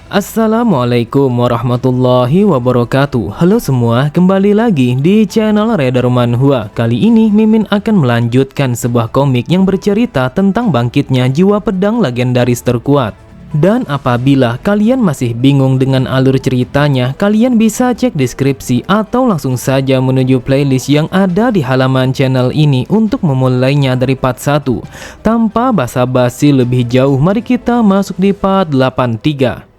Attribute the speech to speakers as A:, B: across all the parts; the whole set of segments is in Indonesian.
A: Assalamualaikum warahmatullahi wabarakatuh. Halo semua, kembali lagi di channel Radar Manhwa. Kali ini Mimin akan melanjutkan sebuah komik yang bercerita tentang bangkitnya jiwa pedang legendaris terkuat. Dan apabila kalian masih bingung dengan alur ceritanya, kalian bisa cek deskripsi atau langsung saja menuju playlist yang ada di halaman channel ini untuk memulainya dari part 1. Tanpa basa-basi lebih jauh, mari kita masuk di part 83.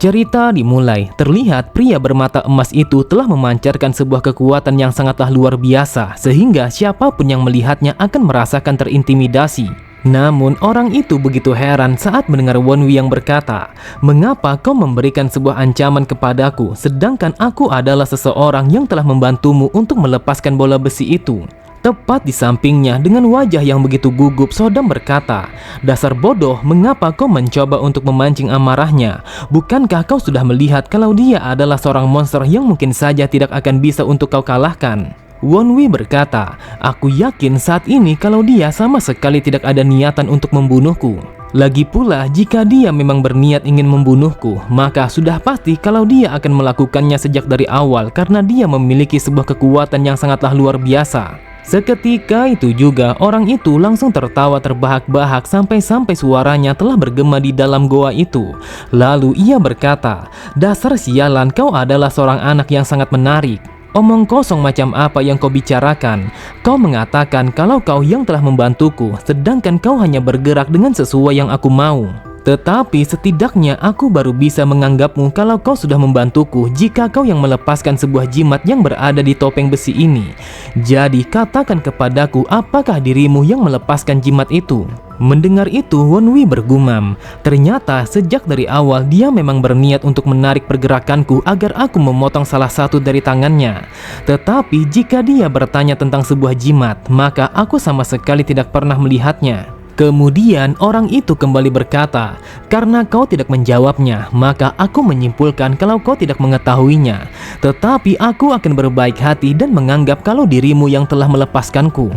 A: Cerita dimulai. Terlihat pria bermata emas itu telah memancarkan sebuah kekuatan yang sangatlah luar biasa, sehingga siapapun yang melihatnya akan merasakan terintimidasi. Namun orang itu begitu heran saat mendengar Wonwi yang berkata, "Mengapa kau memberikan sebuah ancaman kepadaku, sedangkan aku adalah seseorang yang telah membantumu untuk melepaskan bola besi itu?" Tepat di sampingnya dengan wajah yang begitu gugup, Sodam berkata, "Dasar bodoh, mengapa kau mencoba untuk memancing amarahnya? Bukankah kau sudah melihat kalau dia adalah seorang monster yang mungkin saja tidak akan bisa untuk kau kalahkan?" Wonwi berkata, "Aku yakin saat ini kalau dia sama sekali tidak ada niatan untuk membunuhku. Lagi pula, jika dia memang berniat ingin membunuhku, maka sudah pasti kalau dia akan melakukannya sejak dari awal karena dia memiliki sebuah kekuatan yang sangatlah luar biasa." Seketika itu juga orang itu langsung tertawa terbahak-bahak sampai-sampai suaranya telah bergema di dalam goa itu. Lalu ia berkata, "Dasar sialan, kau adalah seorang anak yang sangat menarik. Omong kosong macam apa yang kau bicarakan? Kau mengatakan kalau kau yang telah membantuku, sedangkan kau hanya bergerak dengan sesuai yang aku mau. Tetapi setidaknya aku baru bisa menganggapmu kalau kau sudah membantuku jika kau yang melepaskan sebuah jimat yang berada di topeng besi ini. Jadi katakan kepadaku, apakah dirimu yang melepaskan jimat itu?" Mendengar itu, Wonwi bergumam, "Ternyata sejak dari awal dia memang berniat untuk menarik pergerakanku agar aku memotong salah satu dari tangannya. Tetapi jika dia bertanya tentang sebuah jimat, maka aku sama sekali tidak pernah melihatnya." Kemudian orang itu kembali berkata, "Karena kau tidak menjawabnya, maka aku menyimpulkan kalau kau tidak mengetahuinya. Tetapi aku akan berbaik hati dan menganggap kalau dirimu yang telah melepaskanku.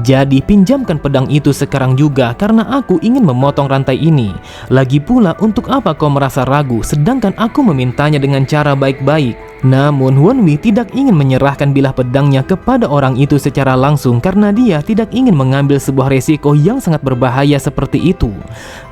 A: Jadi pinjamkan pedang itu sekarang juga karena aku ingin memotong rantai ini. Lagi pula untuk apa kau merasa ragu sedangkan aku memintanya dengan cara baik-baik?" Namun Wonwi tidak ingin menyerahkan bilah pedangnya kepada orang itu secara langsung karena dia tidak ingin mengambil sebuah resiko yang sangat berbahaya seperti itu.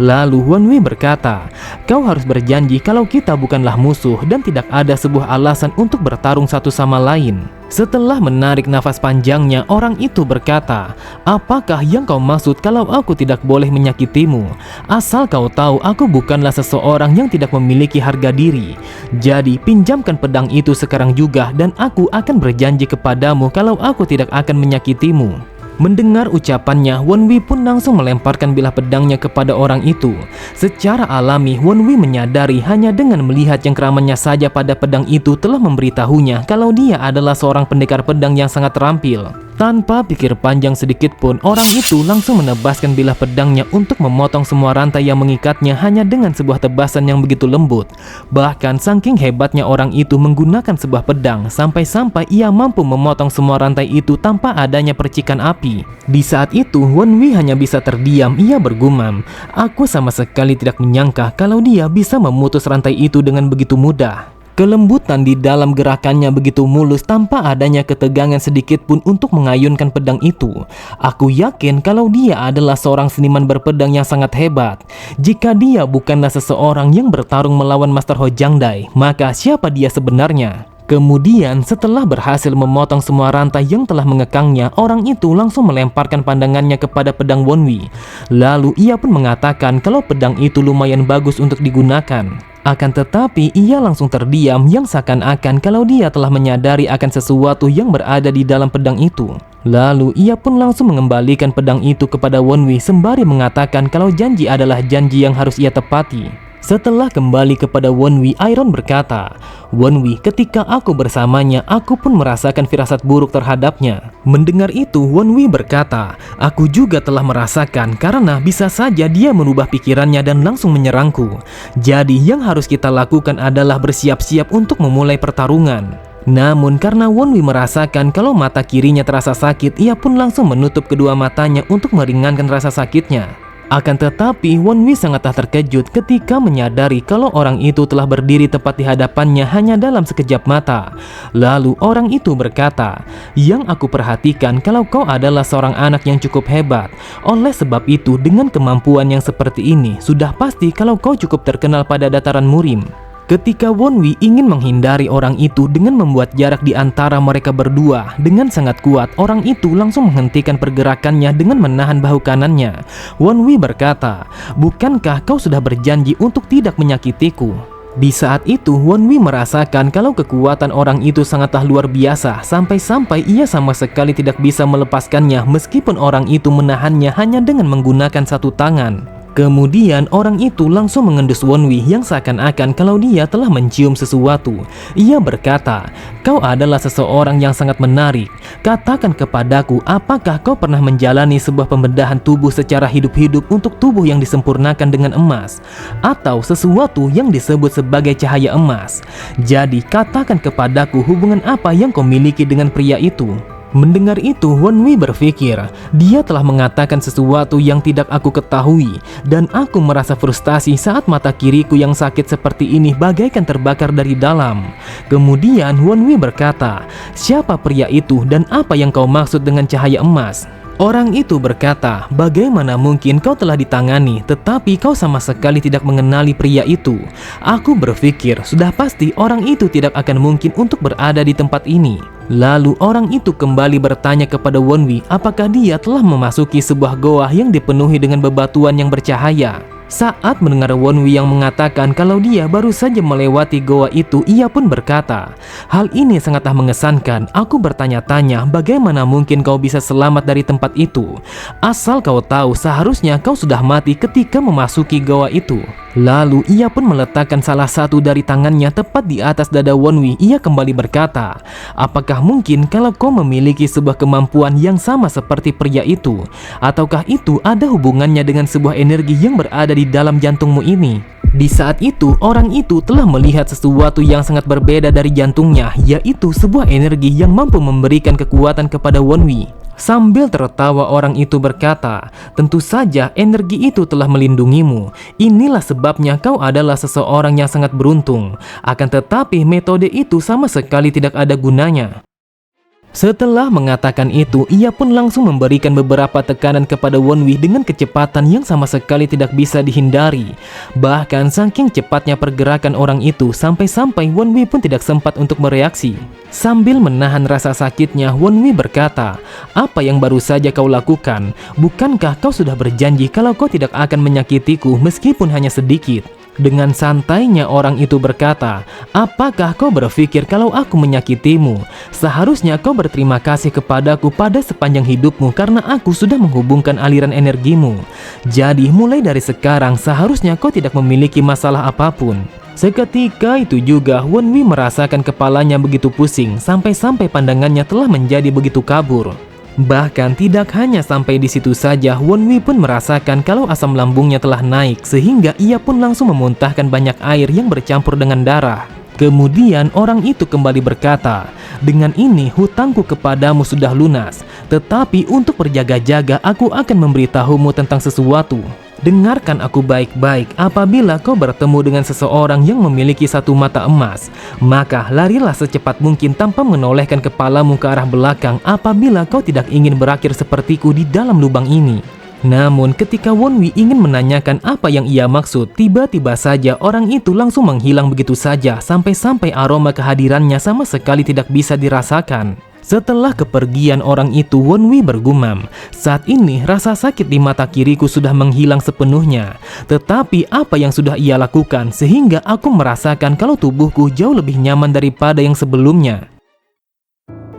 A: Lalu Wonwi berkata, "Kau harus berjanji kalau kita bukanlah musuh dan tidak ada sebuah alasan untuk bertarung satu sama lain." Setelah menarik nafas panjangnya, orang itu berkata, "Apakah yang kau maksud kalau aku tidak boleh menyakitimu? Asal kau tahu aku bukanlah seseorang yang tidak memiliki harga diri. Jadi pinjamkan pedang itu sekarang juga dan aku akan berjanji kepadamu kalau aku tidak akan menyakitimu." Mendengar ucapannya, Wonwi pun langsung melemparkan bilah pedangnya kepada orang itu. Secara alami, Wonwi menyadari hanya dengan melihat cengkramannya saja pada pedang itu telah memberitahunya kalau dia adalah seorang pendekar pedang yang sangat terampil. Tanpa pikir panjang sedikit pun, orang itu langsung menebaskan bilah pedangnya untuk memotong semua rantai yang mengikatnya hanya dengan sebuah tebasan yang begitu lembut. Bahkan saking hebatnya orang itu menggunakan sebuah pedang, sampai-sampai ia mampu memotong semua rantai itu tanpa adanya percikan api. Di saat itu, Wonwi hanya bisa terdiam. Ia bergumam, "Aku sama sekali tidak menyangka kalau dia bisa memutus rantai itu dengan begitu mudah." Kelembutan di dalam gerakannya begitu mulus tanpa adanya ketegangan sedikit pun untuk mengayunkan pedang itu. Aku yakin kalau dia adalah seorang seniman berpedang yang sangat hebat. Jika dia bukanlah seseorang yang bertarung melawan Master Hojangdai, maka siapa dia sebenarnya? Kemudian setelah berhasil memotong semua rantai yang telah mengekangnya, orang itu langsung melemparkan pandangannya kepada pedang Wonwi. Lalu ia pun mengatakan kalau pedang itu lumayan bagus untuk digunakan. Akan tetapi ia langsung terdiam yang seakan-akan kalau dia telah menyadari akan sesuatu yang berada di dalam pedang itu. Lalu ia pun langsung mengembalikan pedang itu kepada Wonwi sembari mengatakan kalau janji adalah janji yang harus ia tepati. Setelah kembali kepada Wonwi, Iron berkata, "Wonwi, ketika aku bersamanya, aku pun merasakan firasat buruk terhadapnya." Mendengar itu, Wonwi berkata, "Aku juga telah merasakan karena bisa saja dia merubah pikirannya dan langsung menyerangku. Jadi yang harus kita lakukan adalah bersiap-siap untuk memulai pertarungan." Namun karena Wonwi merasakan kalau mata kirinya terasa sakit, ia pun langsung menutup kedua matanya untuk meringankan rasa sakitnya. Akan tetapi Wonwi sangatlah terkejut ketika menyadari kalau orang itu telah berdiri tepat di hadapannya hanya dalam sekejap mata. Lalu orang itu berkata, "Yang aku perhatikan kalau kau adalah seorang anak yang cukup hebat. Oleh sebab itu dengan kemampuan yang seperti ini sudah pasti kalau kau cukup terkenal pada dataran Murim." Ketika Wonwi ingin menghindari orang itu dengan membuat jarak di antara mereka berdua dengan sangat kuat, orang itu langsung menghentikan pergerakannya dengan menahan bahu kanannya. Wonwi berkata, "Bukankah kau sudah berjanji untuk tidak menyakitiku?" Di saat itu Wonwi merasakan kalau kekuatan orang itu sangatlah luar biasa, sampai-sampai ia sama sekali tidak bisa melepaskannya meskipun orang itu menahannya hanya dengan menggunakan satu tangan. Kemudian orang itu langsung mengendus Wonwi yang seakan-akan kalau dia telah mencium sesuatu. Ia berkata, "Kau adalah seseorang yang sangat menarik. Katakan kepadaku, apakah kau pernah menjalani sebuah pembedahan tubuh secara hidup-hidup untuk tubuh yang disempurnakan dengan emas? Atau sesuatu yang disebut sebagai cahaya emas? Jadi katakan kepadaku hubungan apa yang kau miliki dengan pria itu?" Mendengar itu, Wonwi berpikir, dia telah mengatakan sesuatu yang tidak aku ketahui, dan aku merasa frustasi saat mata kiriku yang sakit seperti ini bagaikan terbakar dari dalam. Kemudian Wonwi berkata, "Siapa pria itu dan apa yang kau maksud dengan cahaya emas?" Orang itu berkata, "Bagaimana mungkin kau telah ditangani, tetapi kau sama sekali tidak mengenali pria itu?" Aku berpikir, sudah pasti orang itu tidak akan mungkin untuk berada di tempat ini. Lalu orang itu kembali bertanya kepada Wonwi, apakah dia telah memasuki sebuah goa yang dipenuhi dengan bebatuan yang bercahaya. Saat mendengar Wonwi yang mengatakan kalau dia baru saja melewati goa itu, ia pun berkata, "Hal ini sangatlah mengesankan. Aku bertanya-tanya bagaimana mungkin kau bisa selamat dari tempat itu. Asal kau tahu, seharusnya kau sudah mati ketika memasuki goa itu." Lalu ia pun meletakkan salah satu dari tangannya tepat di atas dada Wonwi. Ia kembali berkata, "Apakah mungkin kalau kau memiliki sebuah kemampuan yang sama seperti pria itu? Ataukah itu ada hubungannya dengan sebuah energi yang berada di dalam jantungmu ini?" Di saat itu, orang itu telah melihat sesuatu yang sangat berbeda dari jantungnya, yaitu sebuah energi yang mampu memberikan kekuatan kepada Wonwi. Sambil tertawa orang itu berkata, "Tentu saja energi itu telah melindungimu. Inilah sebabnya kau adalah seseorang yang sangat beruntung. Akan tetapi metode itu sama sekali tidak ada gunanya." Setelah mengatakan itu, ia pun langsung memberikan beberapa tekanan kepada Wonwi dengan kecepatan yang sama sekali tidak bisa dihindari. Bahkan saking cepatnya pergerakan orang itu, sampai-sampai Wonwi pun tidak sempat untuk bereaksi. Sambil menahan rasa sakitnya, Wonwi berkata, "Apa yang baru saja kau lakukan? Bukankah kau sudah berjanji kalau kau tidak akan menyakitiku meskipun hanya sedikit?" Dengan santainya orang itu berkata, "Apakah kau berpikir kalau aku menyakitimu? Seharusnya kau berterima kasih kepadaku pada sepanjang hidupmu karena aku sudah menghubungkan aliran energimu. Jadi mulai dari sekarang seharusnya kau tidak memiliki masalah apapun." Seketika itu juga Wonwi merasakan kepalanya begitu pusing, sampai-sampai pandangannya telah menjadi begitu kabur. Bahkan tidak hanya sampai di situ saja, Wonwi pun merasakan kalau asam lambungnya telah naik, sehingga ia pun langsung memuntahkan banyak air yang bercampur dengan darah. Kemudian orang itu kembali berkata, "Dengan ini hutangku kepadamu sudah lunas, tetapi untuk berjaga-jaga aku akan memberitahumu tentang sesuatu. Dengarkan aku baik-baik, apabila kau bertemu dengan seseorang yang memiliki satu mata emas, maka larilah secepat mungkin tanpa menolehkan kepalamu ke arah belakang apabila kau tidak ingin berakhir sepertiku di dalam lubang ini." Namun ketika Wonwi ingin menanyakan apa yang ia maksud, tiba-tiba saja orang itu langsung menghilang begitu saja, sampai-sampai aroma kehadirannya sama sekali tidak bisa dirasakan. Setelah kepergian orang itu, Wonwi bergumam, "Saat ini rasa sakit di mata kiriku sudah menghilang sepenuhnya. Tetapi apa yang sudah ia lakukan sehingga aku merasakan kalau tubuhku jauh lebih nyaman daripada yang sebelumnya."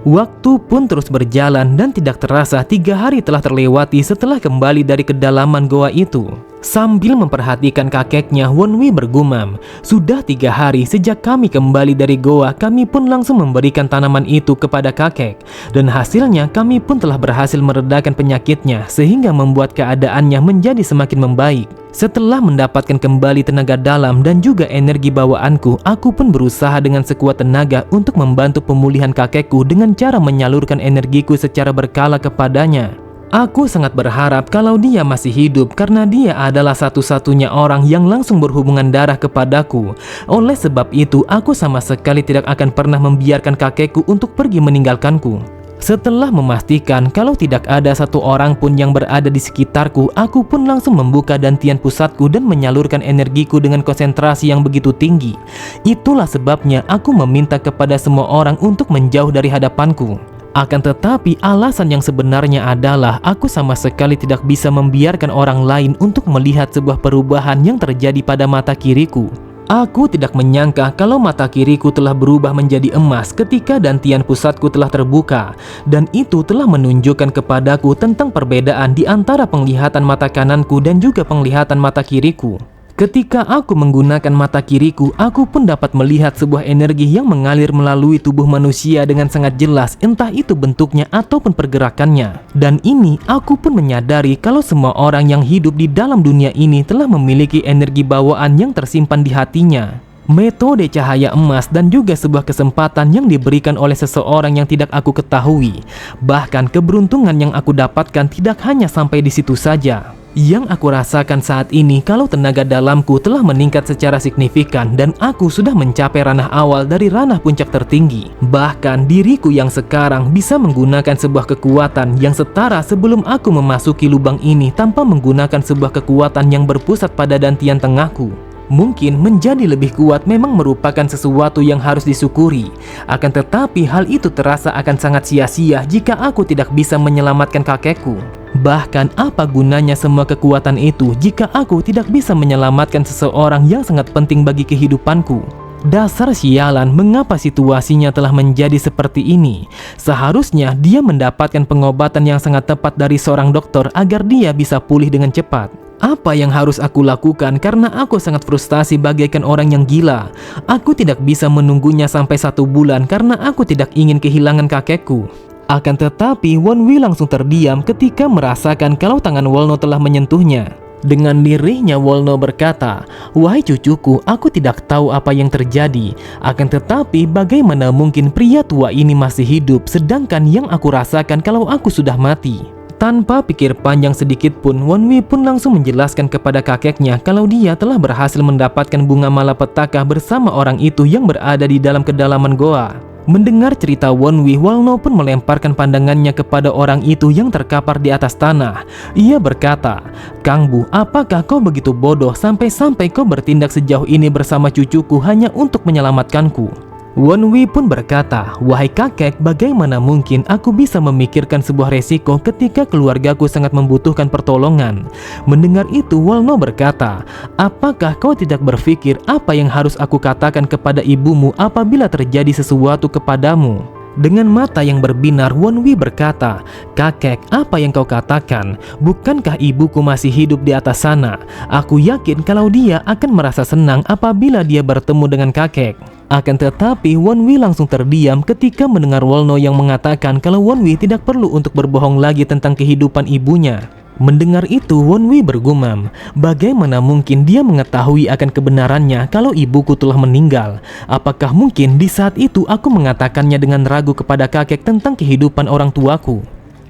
A: Waktu pun terus berjalan dan tidak terasa 3 hari telah terlewati setelah kembali dari kedalaman goa itu. Sambil memperhatikan kakeknya, Wonwi bergumam, "Sudah 3 hari sejak kami kembali dari goa, kami pun langsung memberikan tanaman itu kepada kakek. Dan hasilnya kami pun telah berhasil meredakan penyakitnya sehingga membuat keadaannya menjadi semakin membaik. Setelah mendapatkan kembali tenaga dalam dan juga energi bawaanku, aku pun berusaha dengan sekuat tenaga untuk membantu pemulihan kakekku dengan cara menyalurkan energiku secara berkala kepadanya." Aku sangat berharap kalau dia masih hidup karena dia adalah satu-satunya orang yang langsung berhubungan darah kepadaku. Oleh sebab itu, aku sama sekali tidak akan pernah membiarkan kakekku untuk pergi meninggalkanku. Setelah memastikan kalau tidak ada satu orang pun yang berada di sekitarku, aku pun langsung membuka dantian pusatku dan menyalurkan energiku dengan konsentrasi yang begitu tinggi. Itulah sebabnya aku meminta kepada semua orang untuk menjauh dari hadapanku. Akan tetapi alasan yang sebenarnya adalah aku sama sekali tidak bisa membiarkan orang lain untuk melihat sebuah perubahan yang terjadi pada mata kiriku. Aku tidak menyangka kalau mata kiriku telah berubah menjadi emas ketika dantian pusatku telah terbuka, dan itu telah menunjukkan kepadaku tentang perbedaan di antara penglihatan mata kananku dan juga penglihatan mata kiriku. Ketika aku menggunakan mata kiriku, aku pun dapat melihat sebuah energi yang mengalir melalui tubuh manusia dengan sangat jelas, entah itu bentuknya ataupun pergerakannya. Dan ini aku pun menyadari kalau semua orang yang hidup di dalam dunia ini telah memiliki energi bawaan yang tersimpan di hatinya. Metode cahaya emas dan juga sebuah kesempatan yang diberikan oleh seseorang yang tidak aku ketahui. Bahkan keberuntungan yang aku dapatkan tidak hanya sampai di situ saja. Yang aku rasakan saat ini kalau tenaga dalamku telah meningkat secara signifikan dan aku sudah mencapai ranah awal dari ranah puncak tertinggi. Bahkan diriku yang sekarang bisa menggunakan sebuah kekuatan yang setara sebelum aku memasuki lubang ini tanpa menggunakan sebuah kekuatan yang berpusat pada dantian tengahku. Mungkin menjadi lebih kuat memang merupakan sesuatu yang harus disyukuri. Akan tetapi hal itu terasa akan sangat sia-sia jika aku tidak bisa menyelamatkan kakekku. Bahkan apa gunanya semua kekuatan itu jika aku tidak bisa menyelamatkan seseorang yang sangat penting bagi kehidupanku? Dasar sialan, mengapa situasinya telah menjadi seperti ini? Seharusnya dia mendapatkan pengobatan yang sangat tepat dari seorang dokter agar dia bisa pulih dengan cepat. Apa yang harus aku lakukan karena aku sangat frustasi bagaikan orang yang gila. Aku tidak bisa menunggunya sampai 1 bulan karena aku tidak ingin kehilangan kakekku. Akan tetapi Wonwi langsung terdiam ketika merasakan kalau tangan Wolno telah menyentuhnya. Dengan lirihnya Wolno berkata, "Wahai cucuku, aku tidak tahu apa yang terjadi. Akan tetapi bagaimana mungkin pria tua ini masih hidup sedangkan yang aku rasakan kalau aku sudah mati?" Tanpa pikir panjang sedikit pun, Wonwi pun langsung menjelaskan kepada kakeknya kalau dia telah berhasil mendapatkan bunga malapetaka bersama orang itu yang berada di dalam kedalaman goa. Mendengar cerita Wonwi, Wolno pun melemparkan pandangannya kepada orang itu yang terkapar di atas tanah. Ia berkata, "Kang Bu, apakah kau begitu bodoh sampai-sampai kau bertindak sejauh ini bersama cucuku hanya untuk menyelamatkanku?" Wonwi pun berkata, "Wahai kakek, bagaimana mungkin aku bisa memikirkan sebuah resiko ketika keluargaku sangat membutuhkan pertolongan?" Mendengar itu, Wolno berkata, "Apakah kau tidak berpikir apa yang harus aku katakan kepada ibumu apabila terjadi sesuatu kepadamu?" Dengan mata yang berbinar, Wonwi berkata, "Kakek, apa yang kau katakan? Bukankah ibuku masih hidup di atas sana? Aku yakin kalau dia akan merasa senang apabila dia bertemu dengan kakek." Akan tetapi Wonwi langsung terdiam ketika mendengar Wolno yang mengatakan kalau Wonwi tidak perlu untuk berbohong lagi tentang kehidupan ibunya. Mendengar itu, Wonwi bergumam, bagaimana mungkin dia mengetahui akan kebenarannya kalau ibuku telah meninggal? Apakah mungkin di saat itu aku mengatakannya dengan ragu kepada kakek tentang kehidupan orang tuaku?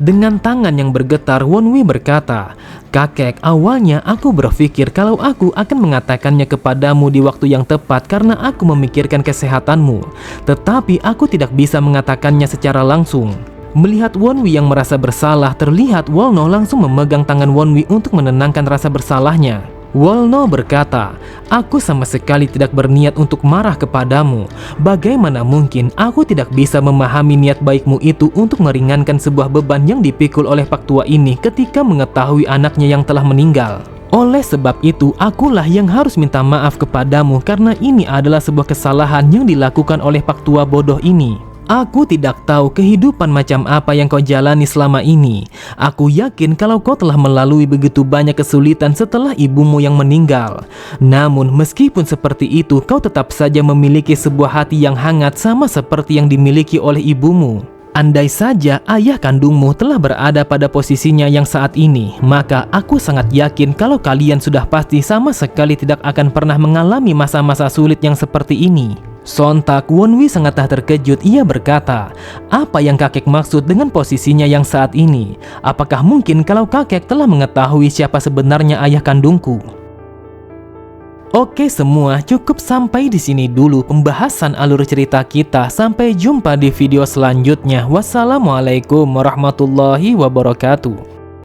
A: Dengan tangan yang bergetar, Wonwi berkata, "Kakek, awalnya aku berpikir kalau aku akan mengatakannya kepadamu di waktu yang tepat karena aku memikirkan kesehatanmu. Tetapi aku tidak bisa mengatakannya secara langsung." Melihat Wonwi yang merasa bersalah, terlihat Wolno langsung memegang tangan Wonwi untuk menenangkan rasa bersalahnya. Wolno berkata, "Aku sama sekali tidak berniat untuk marah kepadamu. Bagaimana mungkin aku tidak bisa memahami niat baikmu itu untuk meringankan sebuah beban yang dipikul oleh pak tua ini ketika mengetahui anaknya yang telah meninggal. Oleh sebab itu, akulah yang harus minta maaf kepadamu karena ini adalah sebuah kesalahan yang dilakukan oleh pak tua bodoh ini. Aku tidak tahu kehidupan macam apa yang kau jalani selama ini. Aku yakin kalau kau telah melalui begitu banyak kesulitan setelah ibumu yang meninggal. Namun meskipun seperti itu, kau tetap saja memiliki sebuah hati yang hangat sama seperti yang dimiliki oleh ibumu. Andai saja ayah kandungmu telah berada pada posisinya yang saat ini, maka aku sangat yakin kalau kalian sudah pasti sama sekali tidak akan pernah mengalami masa-masa sulit yang seperti ini." Sontak Wonwi sangatlah terkejut. Ia berkata, apa yang kakek maksud dengan posisinya yang saat ini? Apakah mungkin kalau kakek telah mengetahui siapa sebenarnya ayah kandungku? Oke semua, cukup sampai di sini dulu pembahasan alur cerita kita. Sampai jumpa di video selanjutnya. Wassalamualaikum warahmatullahi wabarakatuh.